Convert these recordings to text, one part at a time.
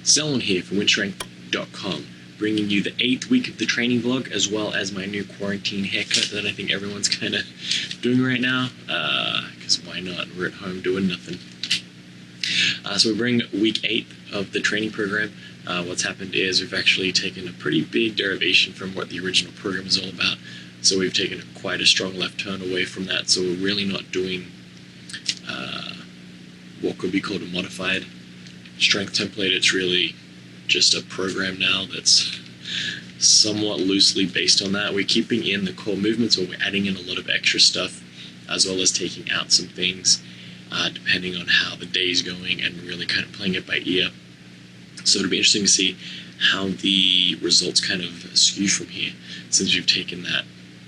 Selwyn here from WynnStrength.com, bringing you the 8th week of the training vlog, as well as my new quarantine haircut that I think everyone's kind of doing right now, because why not? We're at home doing nothing. So we bring week 8 of the training program. What's happened is we've actually taken a pretty big derivation from what the original program is all about. So we've taken quite a strong left turn away from that. So we're really not doing what could be called a modified strength template. It's really just a program now that's somewhat loosely based on that. We're keeping in the core movements, but we're adding in a lot of extra stuff, as well as taking out some things depending on how the day's going, and really kind of playing it by ear. So it'll be interesting to see how the results kind of skew from here, since we've taken that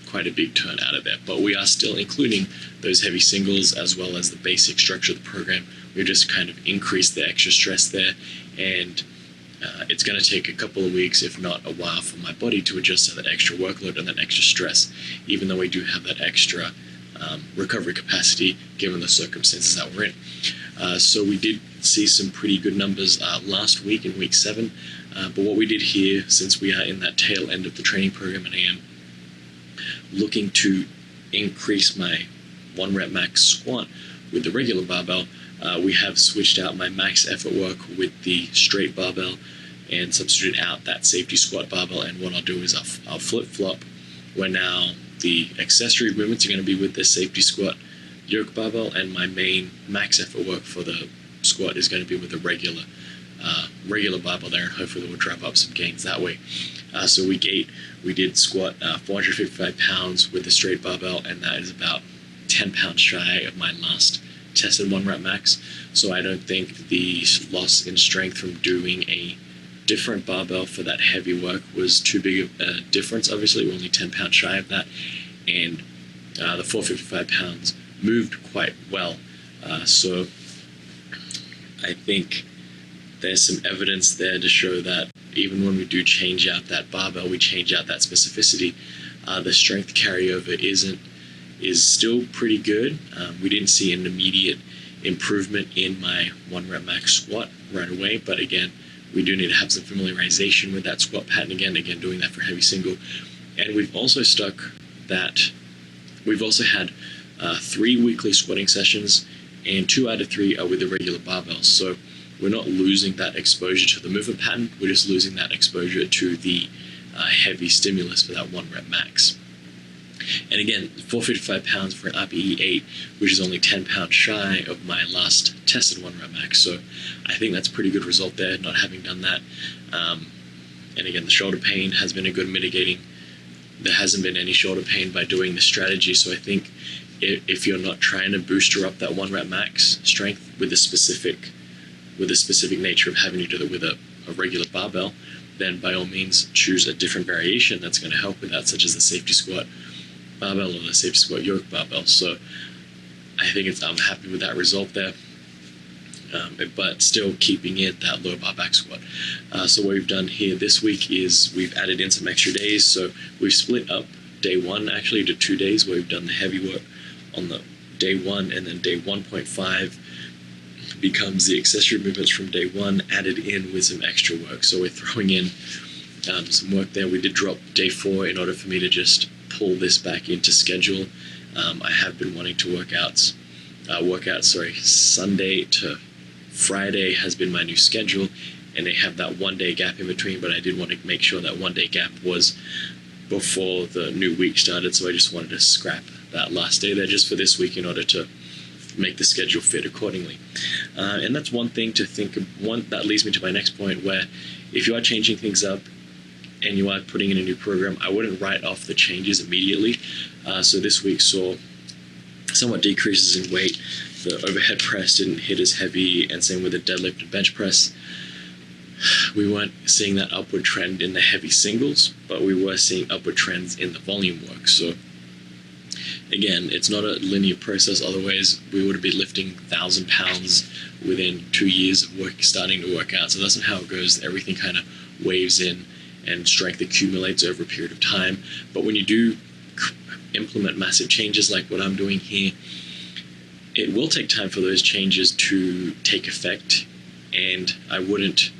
quite a big turn out of there. But we are still including those heavy singles as well as the basic structure of the program. We've just kind of increased the extra stress there, and it's going to take a couple of weeks, if not a while, for my body to adjust to that extra workload and that extra stress, even though we do have that extra recovery capacity given the circumstances that we're in. So we did see some pretty good numbers last week in week 7, but what we did here, since we are in that tail end of the training program and I am looking to increase my 1 rep max squat with the regular barbell, we have switched out my max effort work with the straight barbell and substituted out that safety squat barbell. And what I'll do is I'll flip-flop, where now the accessory movements are going to be with the safety squat yoke barbell, and my main max effort work for the squat is going to be with the regular barbell there, and hopefully we'll drive up some gains that way. So week 8, we did squat 455 pounds with the straight barbell, and that is about 10 pounds shy of my last tested 1 rep max. So I don't think the loss in strength from doing a different barbell for that heavy work was too big of a difference. Obviously we're only 10 pounds shy of that, and the 455 pounds moved quite well. So I think there's some evidence there to show that even when we do change out that barbell, we change out that specificity, the strength carryover is still pretty good. We didn't see an immediate improvement in my 1 rep max squat right away, but again, we do need to have some familiarization with that squat pattern again doing that for heavy single. And we've also had 3 weekly squatting sessions, and 2 out of 3 are with the regular barbells. So we're not losing that exposure to the movement pattern, we're just losing that exposure to the heavy stimulus for that 1 rep max. And again, 455 pounds for an RPE 8, which is only 10 pounds shy of my last tested 1 rep max. So I think that's a pretty good result there, not having done that. And again, the shoulder pain has been a good mitigating. There hasn't been any shoulder pain by doing the strategy. So I think if you're not trying to booster up that 1 rep max strength with the specific nature of having to do that with a regular barbell, then by all means choose a different variation that's going to help with that, such as the safety squat barbell or the safety squat yoke barbell. So I think I'm happy with that result there, but still keeping in that low bar back squat. So what we've done here this week is we've added in some extra days. So we've split up day 1 actually to 2 days, where we've done the heavy work on the day 1, and then day 1.5 becomes the accessory movements from day 1 added in with some extra work. So we're throwing in some work there. We did drop day 4 in order for me to just pull this back into schedule. I have been wanting to work out, Sunday to Friday has been my new schedule, and they have that 1 day gap in between, but I did want to make sure that 1 day gap was before the new week started, so I just wanted to scrap that last day there just for this week in order to make the schedule fit accordingly. And that's one thing to think of. That leads me to my next point, where if you are changing things up and you are putting in a new program, I wouldn't write off the changes immediately. So this week saw somewhat decreases in weight. The overhead press didn't hit as heavy, and same with the deadlift and bench press. We weren't seeing that upward trend in the heavy singles, but we were seeing upward trends in the volume work. So again, it's not a linear process, otherwise we would have been lifting 1,000 pounds within 2 years of starting to work out. So that's not how it goes. Everything kind of waves in, and strength accumulates over a period of time. But when you do implement massive changes like what I'm doing here, it will take time for those changes to take effect, and I wouldn't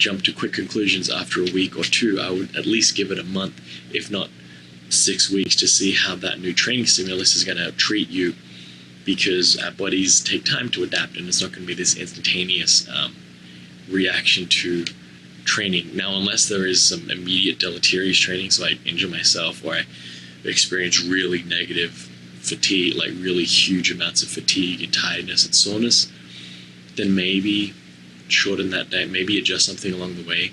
jump to quick conclusions after a week or two. I would at least give it a month, if not 6 weeks, to see how that new training stimulus is going to treat you, because our bodies take time to adapt, and it's not going to be this instantaneous reaction to training. Now, unless there is some immediate deleterious training, so I injure myself or I experience really negative fatigue, like really huge amounts of fatigue and tiredness and soreness, then maybe shorten that day, maybe adjust something along the way.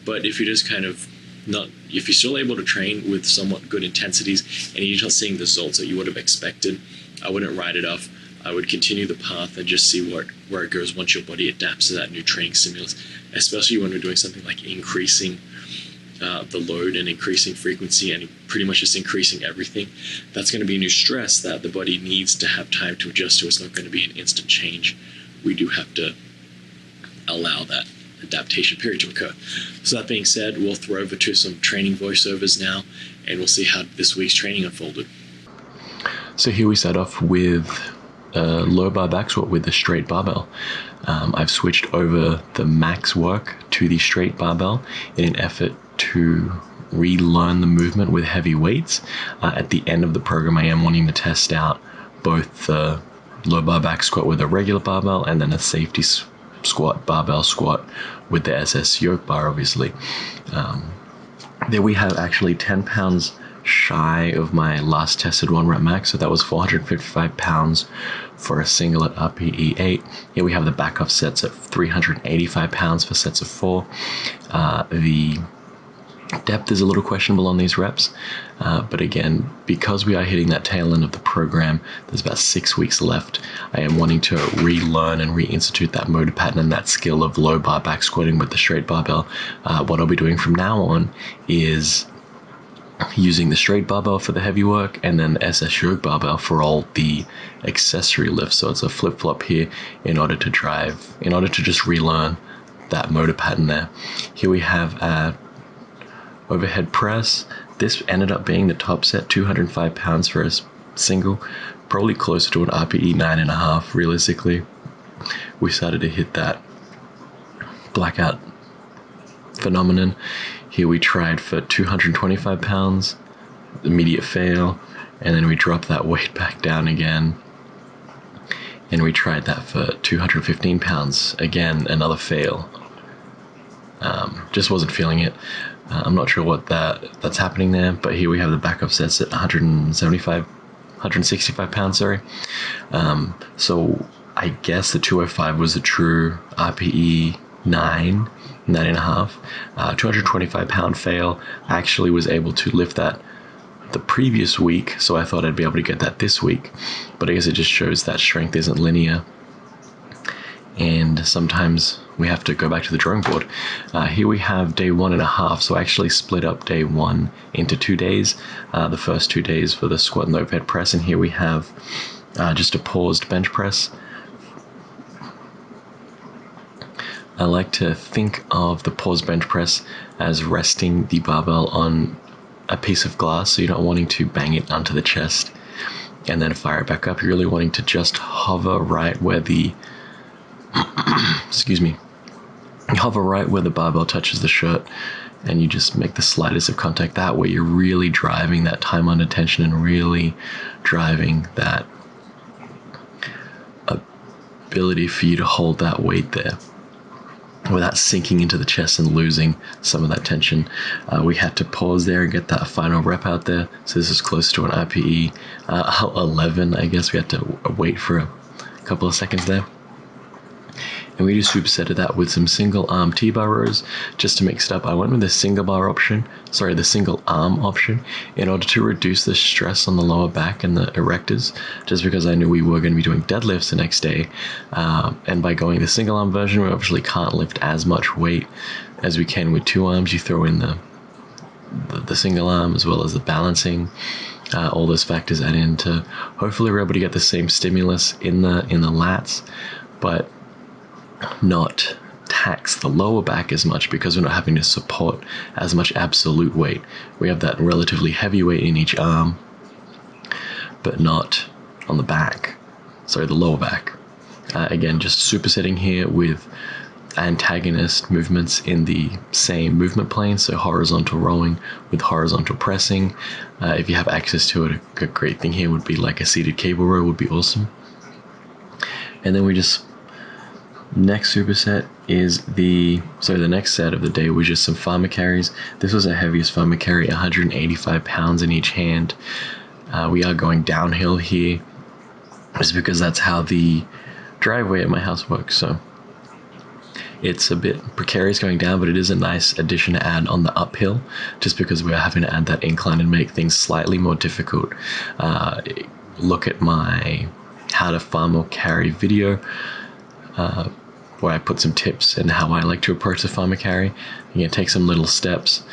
But if you're just kind of if you're still able to train with somewhat good intensities and you're not seeing the results that you would have expected, I wouldn't write it off. I would continue the path and just see where it goes once your body adapts to that new training stimulus, especially when we're doing something like increasing the load and increasing frequency and pretty much just increasing everything. That's going to be new stress that the body needs to have time to adjust to. It's not going to be an instant change. We do have to allow that adaptation period to occur. So that being said, we'll throw over to some training voiceovers now, and we'll see how this week's training unfolded. So here we start off with low bar back squat with the straight barbell. I've switched over the max work to the straight barbell in an effort to relearn the movement with heavy weights. At the end of the program, I am wanting to test out both the low bar back squat with a regular barbell and then a safety squat, barbell squat with the SS yoke bar, obviously. There we have actually 10 pounds shy of my last tested 1 rep max, so that was 455 pounds for a single at RPE 8. Here we have the back off sets at 385 pounds for sets of 4. The depth is a little questionable on these reps, but again, because we are hitting that tail end of the program, there's about 6 weeks left. I am wanting to relearn and reinstitute that motor pattern and that skill of low bar back squatting with the straight barbell. What I'll be doing from now on is using the straight barbell for the heavy work and then the SS yoke barbell for all the accessory lifts. So it's a flip-flop here in order to just relearn that motor pattern there. Here we have overhead press. This ended up being the top set, 205 pounds for a single, probably closer to an RPE 9.5 realistically. We started to hit that blackout phenomenon. Here we tried for 225 pounds, immediate fail, and then we dropped that weight back down again. And we tried that for 215 pounds, again, another fail. Just wasn't feeling it. I'm not sure what that's happening there, but here we have the backup sets at 165 pounds, sorry. So I guess the 205 was a true RPE 9.5. 225 pound fail. I actually was able to lift that the previous week, so I thought I'd be able to get that this week, but I guess it just shows that strength isn't linear, and sometimes we have to go back to the drawing board. Here we have day 1.5, so I actually split up day 1 into 2 days. The first 2 days for the squat and the overhead press, and here we have just a paused bench press. I like to think of the paused bench press as resting the barbell on a piece of glass, so you're not wanting to bang it onto the chest and then fire it back up. You're really wanting to just hover right where the hover right where the barbell touches the shirt, and you just make the slightest of contact. That way you're really driving that time under tension and really driving that ability for you to hold that weight there without sinking into the chest and losing some of that tension. We had to pause there and get that final rep out there. So this is close to an RPE 11, I guess. We had to wait for a couple of seconds there. And we just supersetted that with some single arm T-bar rows just to mix it up. I went with the single arm option in order to reduce the stress on the lower back and the erectors, just because I knew we were going to be doing deadlifts the next day. And by going the single arm version, we obviously can't lift as much weight as we can with 2 arms. You throw in the single arm as well as the balancing. All those factors add in to hopefully we're able to get the same stimulus in the lats, but not tax the lower back as much because we're not having to support as much absolute weight. We have that relatively heavy weight in each arm, but not on the back. Sorry, the lower back. Again, just supersetting here with antagonist movements in the same movement plane, so horizontal rowing with horizontal pressing. If you have access to it, a great thing here would be like a seated cable row would be awesome. And then next superset is the next set of the day was just some farmer carries. This was our heaviest farmer carry, 185 pounds in each hand. We are going downhill here, just because that's how the driveway at my house works. So it's a bit precarious going down, but it is a nice addition to add on the uphill, just because we are having to add that incline and make things slightly more difficult. Look at my how to farm or carry video, where I put some tips and how I like to approach the farmer carry. You can take some little steps.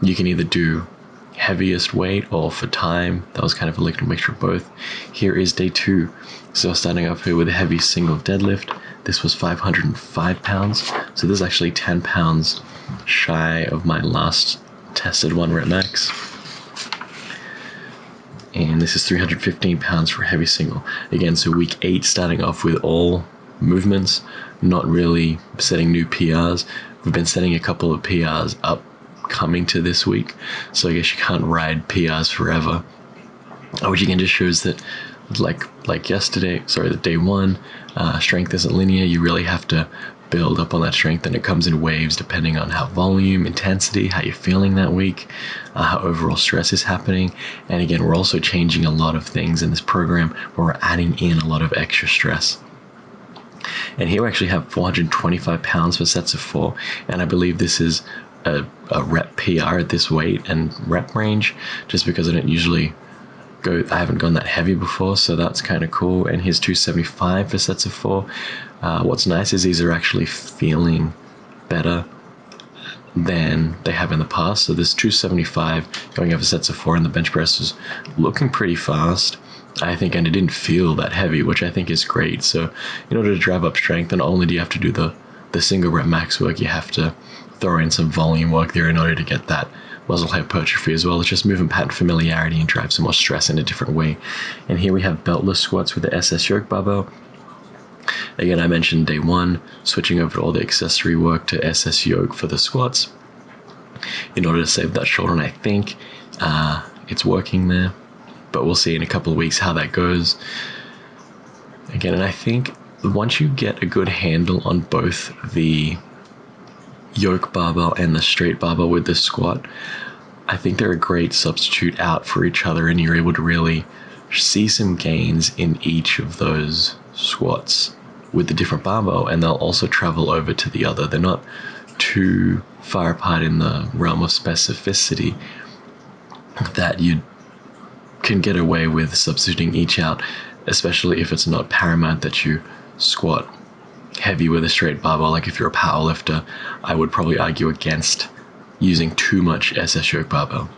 You can either do heaviest weight or for time. That was kind of a little mixture of both. Here is day 2. So starting off here with a heavy single deadlift. This was 505 pounds. So this is actually 10 pounds shy of my last tested 1 rep max. And this is 315 pounds for a heavy single. Again, so week 8 starting off with all movements, not really setting new PRs. We've been setting a couple of PRs up coming to this week, so I guess you can't ride PRs forever, which again just shows that like yesterday, the day 1, strength isn't linear. You really have to build up on that strength, and it comes in waves depending on how volume, intensity, how you're feeling that week, how overall stress is happening. And again, we're also changing a lot of things in this program where we're adding in a lot of extra stress. And here we actually have 425 pounds for sets of 4, and I believe this is a rep PR at this weight and rep range, just because I don't usually I haven't gone that heavy before, so that's kind of cool. And here's 275 for sets of 4. What's nice is these are actually feeling better than they have in the past. So this 275 going over sets of 4 and the bench press is looking pretty fast, I think, and it didn't feel that heavy, which I think is great. So in order to drive up strength, not only do you have to do the single rep max work, you have to throw in some volume work there in order to get that muscle hypertrophy as well. It's just movement pattern familiarity and drive some more stress in a different way. And here we have beltless squats with the SS yoke barbell. Again, I mentioned day 1, switching over all the accessory work to SS yoke for the squats in order to save that shoulder, and I think it's working there, but we'll see in a couple of weeks how that goes. Again, and I think once you get a good handle on both the yoke barbell and the straight barbell with the squat, I think they're a great substitute out for each other, and you're able to really see some gains in each of those squats with the different barbell, and they'll also travel over to the other. They're not too far apart in the realm of specificity that you can get away with substituting each out, especially if it's not paramount that you squat heavy with a straight barbell. Like if you're a power lifter, I would probably argue against using too much SS yoke barbell.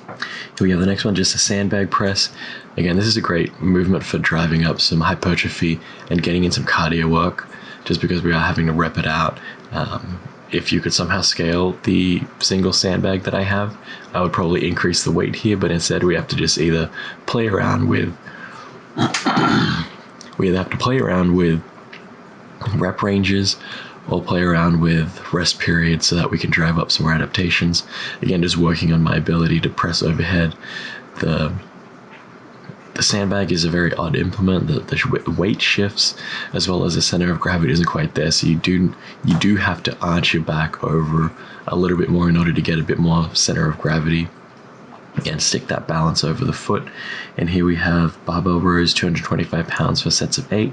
Here we have the next one, just a sandbag press. Again, this is a great movement for driving up some hypertrophy and getting in some cardio work, just because we are having to rep it out. If you could somehow scale the single sandbag that I have, I would probably increase the weight here, but instead we have to just either play around with rep ranges or play around with rest periods so that we can drive up some more adaptations. Again, just working on my ability to press overhead. The sandbag is a very odd implement. The weight shifts, as well as the center of gravity isn't quite there, so you do have to arch your back over a little bit more in order to get a bit more center of gravity and stick that balance over the foot. And here we have barbell rows, 225 pounds for sets of 8.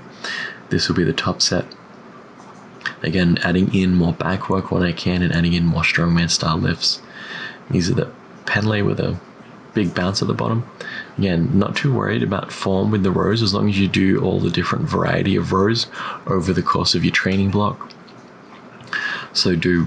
This will be the top set. Again, adding in more back work when I can, and adding in more strongman style lifts. These are the pen lay with a big bounce at the bottom. Again, not too worried about form with the rows, as long as you do all the different variety of rows over the course of your training block. So do,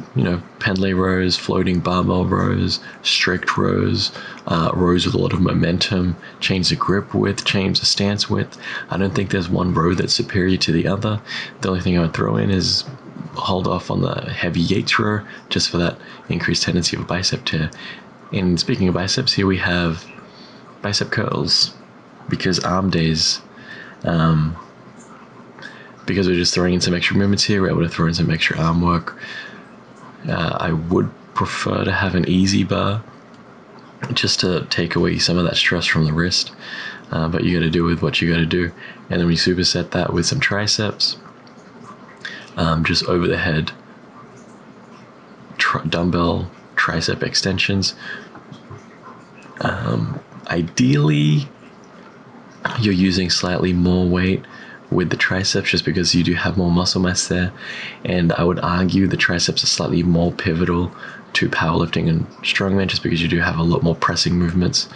pen lay rows, floating barbell rows, strict rows, rows with a lot of momentum, change the grip width, change the stance width. I don't think there's one row that's superior to the other. The only thing I would throw in is hold off on the heavy Yates row, just for that increased tendency of a bicep tear. And speaking of biceps, here we have bicep curls, because arm days, because we're just throwing in some extra movements here, we're able to throw in some extra arm work. I would prefer to have an easy bar just to take away some of that stress from the wrist, but you got to do with what you got to do. And then we superset that with some triceps, just over the head dumbbell tricep extensions. Ideally, you're using slightly more weight with the triceps just because you do have more muscle mass there, and I would argue the triceps are slightly more pivotal to powerlifting and strongman just because you do have a lot more pressing movements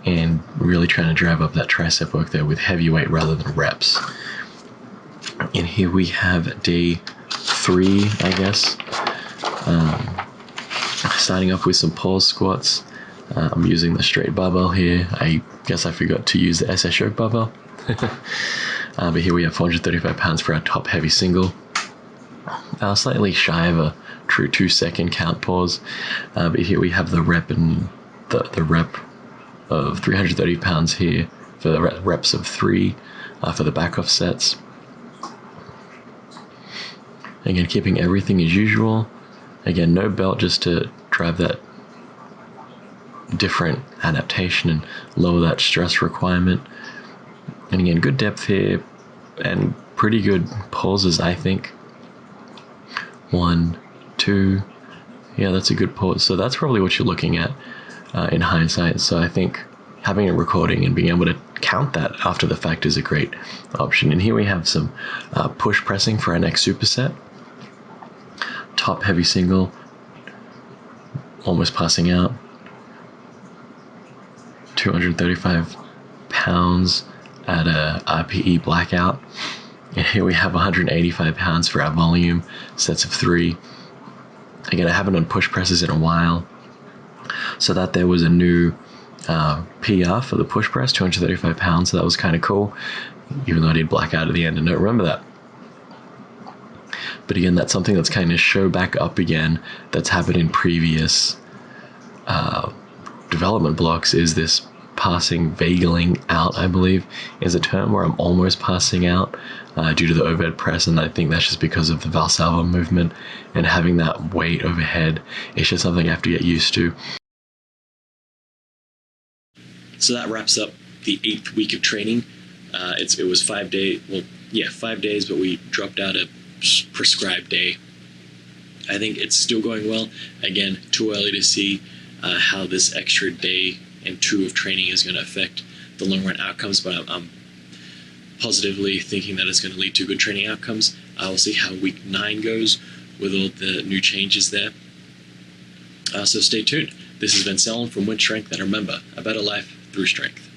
and really trying to drive up that tricep work there with heavy weight rather than reps. And here we have day 3, I guess, starting off with some pause squats. I'm using the straight barbell here. I guess I forgot to use the SS yoke barbell. But here we have 435 pounds for our top heavy single. Slightly shy of a true 2-second count pause. But here we have the rep and the rep of 330 pounds here for the reps of 3 for the back off sets. Again, keeping everything as usual. Again, no belt, just to drive that different adaptation and lower that stress requirement. And again, good depth here and pretty good pauses, I think. 1, 2, yeah, that's a good pause. So that's probably what you're looking at in hindsight. So I think having a recording and being able to count that after the fact is a great option. And here we have some push pressing for our next superset. Top heavy single, almost passing out. 235 pounds at a RPE blackout. And here we have 185 pounds for our volume, sets of 3. Again, I haven't done push presses in a while, so that there was a new PR for the push press, 235 pounds, so that was kind of cool, even though I did blackout at the end and don't remember that. But again, that's something that's kind of show back up again that's happened in previous development blocks, is this passing vageling out, I believe, is a term where I'm almost passing out due to the overhead press, and I think that's just because of the Valsalva movement and having that weight overhead. It's just something I have to get used to. So that wraps up the 8th week of training. It was 5 days, 5 days, but we dropped out a prescribed day. I think it's still going well. Again, too early to see how this extra day and 2 of training is going to affect the long run outcomes, but I'm positively thinking that it's going to lead to good training outcomes. We'll see how week 9 goes with all the new changes there. So stay tuned. This has been Selin from WynnStrength, and remember, a better life through strength.